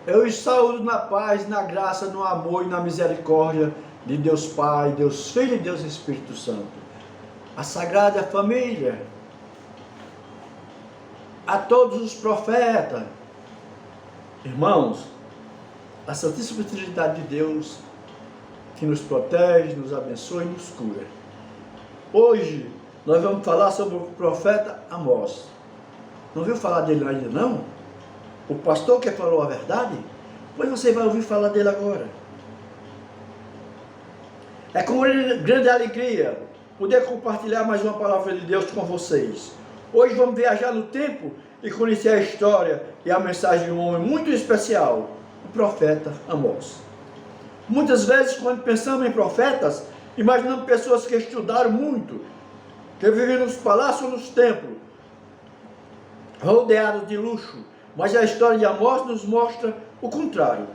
Eu os saúdo na paz, na graça, no amor e na misericórdia de Deus Pai, Deus Filho e Deus Espírito Santo. A Sagrada Família, a todos os profetas, irmãos, a Santíssima Trindade de Deus, que nos protege, nos abençoa e nos cura. Hoje, nós vamos falar sobre o profeta Amós. Não ouviu falar dele ainda não? O pastor que falou a verdade? Pois você vai ouvir falar dele agora. É com grande alegria poder compartilhar mais uma palavra de Deus com vocês. Hoje vamos viajar no tempo e conhecer a história e a mensagem de um homem muito especial, o profeta Amós. Muitas vezes, quando pensamos em profetas, imaginamos pessoas que estudaram muito, que viviam nos palácios ou nos templos, rodeados de luxo. Mas a história de Amós nos mostra o contrário.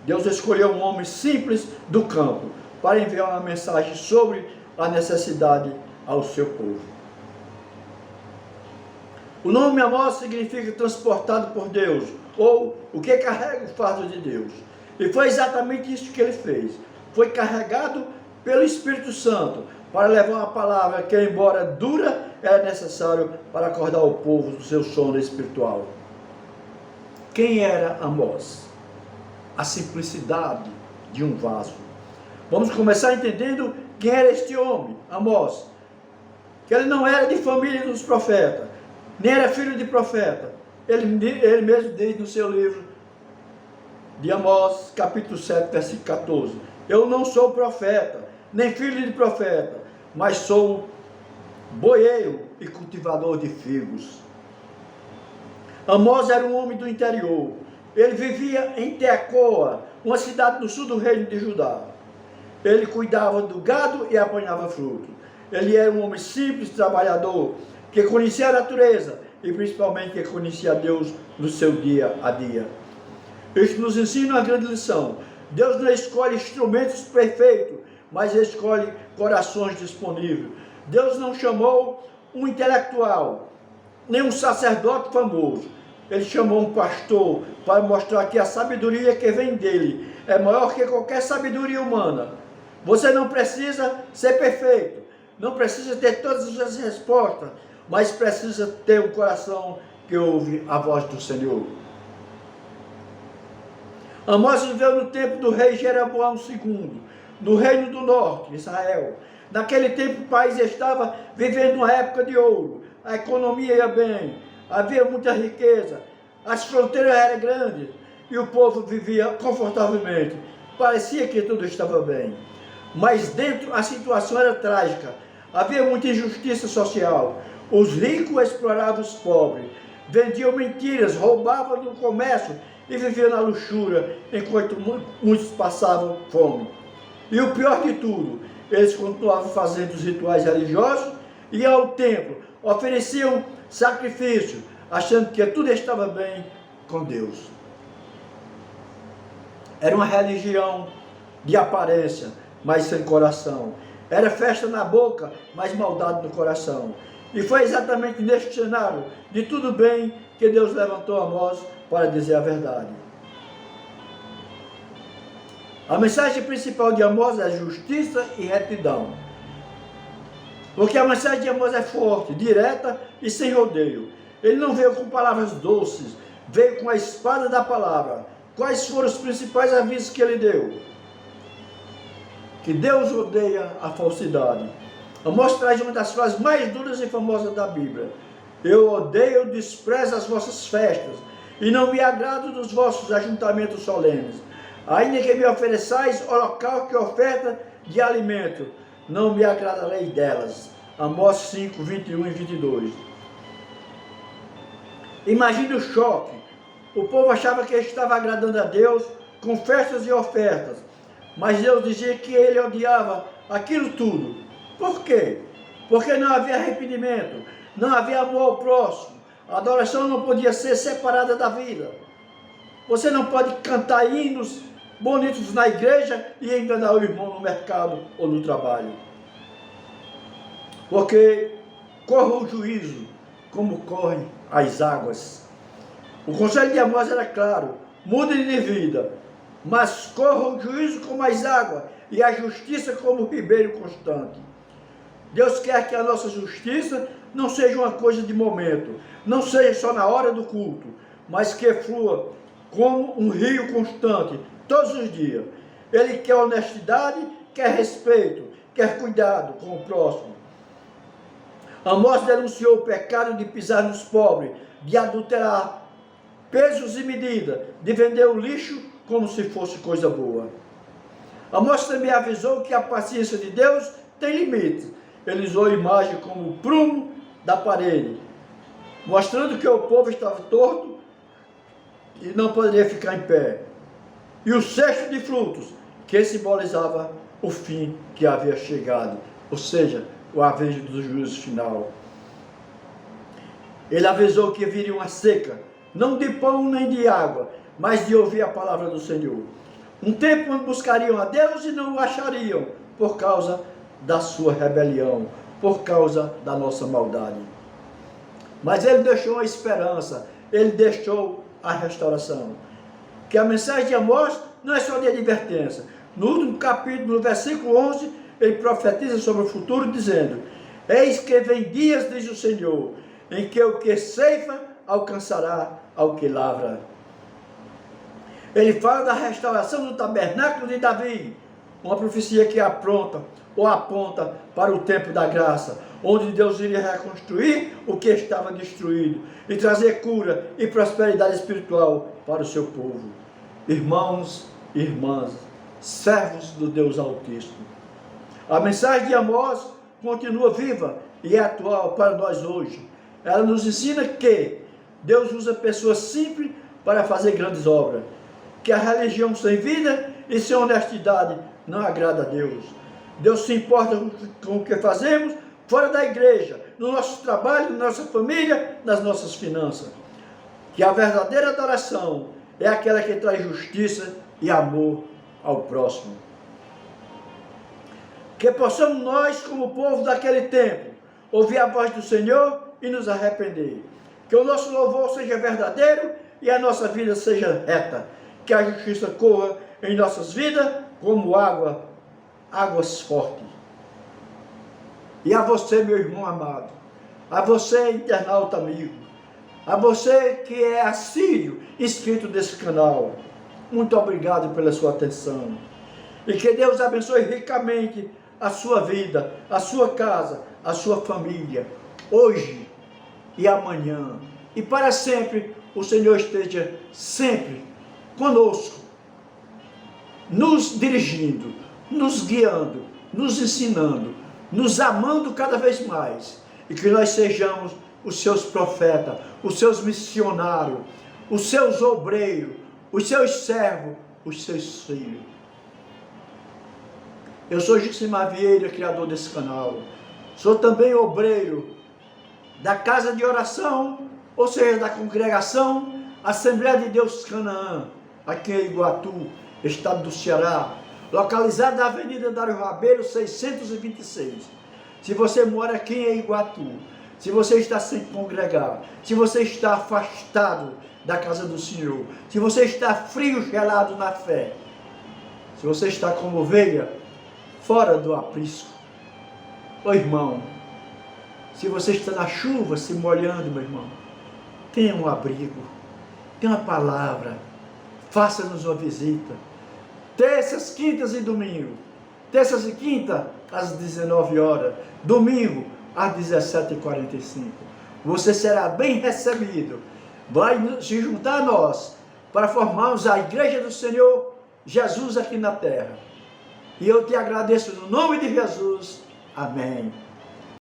Deus escolheu um homem simples do campo para enviar uma mensagem sobre a necessidade ao seu povo. O nome Amós significa transportado por Deus, ou o que carrega o fardo de Deus. E foi exatamente isso que ele fez. Foi carregado pelo Espírito Santo para levar uma palavra que, embora dura, era necessário para acordar o povo do seu sono espiritual. Quem era Amós? A simplicidade de um vaso. Vamos começar entendendo quem era este homem, Amós. Que ele não era de família dos profetas, nem era filho de profeta. Ele mesmo diz no seu livro de Amós, capítulo 7, versículo 14. Eu não sou profeta, nem filho de profeta, mas sou boieiro e cultivador de figos. Amós era um homem do interior. Ele vivia em Tecoa, uma cidade no sul do reino de Judá. Ele cuidava do gado e apanhava fruto. Ele era um homem simples, trabalhador, que conhecia a natureza e principalmente que conhecia Deus no seu dia a dia. Isso nos ensina uma grande lição. Deus não escolhe instrumentos perfeitos, mas escolhe corações disponíveis. Deus não chamou um intelectual, nem um sacerdote famoso. Ele chamou um pastor para mostrar que a sabedoria que vem dele é maior que qualquer sabedoria humana. Você não precisa ser perfeito, não precisa ter todas as respostas, mas precisa ter um coração que ouve a voz do Senhor. Amós viveu no tempo do rei Jeroboão II, no reino do norte, Israel. Naquele tempo o país estava vivendo uma época de ouro, a economia ia bem, havia muita riqueza, as fronteiras eram grandes e o povo vivia confortavelmente. Parecia que tudo estava bem. Mas dentro a situação era trágica, havia muita injustiça social. Os ricos exploravam os pobres, vendiam mentiras, roubavam no comércio e viviam na luxúria, enquanto muitos passavam fome. E o pior de tudo, eles continuavam fazendo os rituais religiosos, iam ao templo, ofereciam sacrifício, achando que tudo estava bem com Deus. Era uma religião de aparência, mas sem coração. Era festa na boca, mas maldade no coração. E foi exatamente neste cenário de tudo bem que Deus levantou Amós para dizer a verdade. A mensagem principal de Amós é justiça e retidão. Porque a mensagem de Amós é forte, direta e sem rodeio. Ele não veio com palavras doces, veio com a espada da palavra. Quais foram os principais avisos que ele deu? Que Deus odeia a falsidade. Amós traz uma das frases mais duras e famosas da Bíblia. Eu odeio, desprezo as vossas festas, e não me agrado dos vossos ajuntamentos solenes. Ainda que me ofereçais holocausto e oferta de alimento, não me agradarei delas. Amós 5, 21 e 22. Imagine o choque. O povo achava que estava agradando a Deus com festas e ofertas, mas Deus dizia que ele odiava aquilo tudo. Por quê? Porque não havia arrependimento, não havia amor ao próximo. A adoração não podia ser separada da vida. Você não pode cantar hinos bonitos na igreja e enganar o irmão no mercado ou no trabalho. Porque corre o juízo como correm as águas. O conselho de Amós era claro: mudem de vida, mas corram o juízo como as águas e a justiça como o ribeiro constante. Deus quer que a nossa justiça não seja uma coisa de momento, não seja só na hora do culto, mas que flua como um rio constante, todos os dias. Ele quer honestidade, quer respeito, quer cuidado com o próximo. Amós denunciou o pecado de pisar nos pobres, de adulterar pesos e medidas, de vender o lixo como se fosse coisa boa. Amós também avisou que a paciência de Deus tem limites. Ele usou a imagem como o prumo da parede, mostrando que o povo estava torto e não poderia ficar em pé. E o cesto de frutos, que simbolizava o fim que havia chegado, ou seja, o avejo do juízo final. Ele avisou que viria uma seca, não de pão nem de água, mas de ouvir a palavra do Senhor. Um tempo onde buscariam a Deus e não o achariam, por causa da sua rebelião, por causa da nossa maldade. Mas ele deixou a esperança, ele deixou a restauração. Que a mensagem de Amós não é só de advertência. No último capítulo, no versículo 11, ele profetiza sobre o futuro, dizendo: eis que vem dias, diz o Senhor, em que o que ceifa alcançará ao que lavra. Ele fala da restauração do tabernáculo de Davi, uma profecia que apronta ou aponta para o tempo da graça, onde Deus iria reconstruir o que estava destruído e trazer cura e prosperidade espiritual para o seu povo. Irmãos e irmãs, servos do Deus Altíssimo, a mensagem de Amós continua viva e é atual para nós hoje. Ela nos ensina que Deus usa pessoas simples para fazer grandes obras, que a religião sem vida e sem honestidade não agrada a Deus. Deus se importa com o que fazemos fora da igreja, no nosso trabalho, na nossa família, nas nossas finanças. Que a verdadeira adoração é aquela que traz justiça e amor ao próximo. Que possamos nós, como povo daquele tempo, ouvir a voz do Senhor e nos arrepender. Que o nosso louvor seja verdadeiro e a nossa vida seja reta. Que a justiça corra em nossas vidas como águas fortes. E a você, meu irmão amado, a você, internauta amigo, a você que é assíduo, inscrito nesse canal, muito obrigado pela sua atenção. E que Deus abençoe ricamente a sua vida, a sua casa, a sua família, hoje e amanhã. E para sempre, o Senhor esteja sempre conosco, nos dirigindo, nos guiando, nos ensinando, nos amando cada vez mais. E que nós sejamos os seus profetas, os seus missionários, os seus obreiros, os seus servos, os seus filhos. Eu sou Jucimar Vieira, criador desse canal. Sou também obreiro da casa de oração, ou seja, da congregação Assembleia de Deus Canaã, aqui em Iguatu, estado do Ceará, localizado na Avenida Dário Rabelo, 626. Se você mora aqui em Iguatu, se você está sem congregar, se você está afastado da casa do Senhor, se você está frio, gelado na fé, se você está como ovelha, fora do aprisco, ô irmão, se você está na chuva, se molhando, meu irmão, tenha um abrigo, tenha uma palavra, faça-nos uma visita, terças, quintas e domingo, terças e quinta às 19 horas, domingo às 17h45, você será bem recebido, vai se juntar a nós, para formarmos a igreja do Senhor Jesus aqui na terra. E eu te agradeço no nome de Jesus. Amém.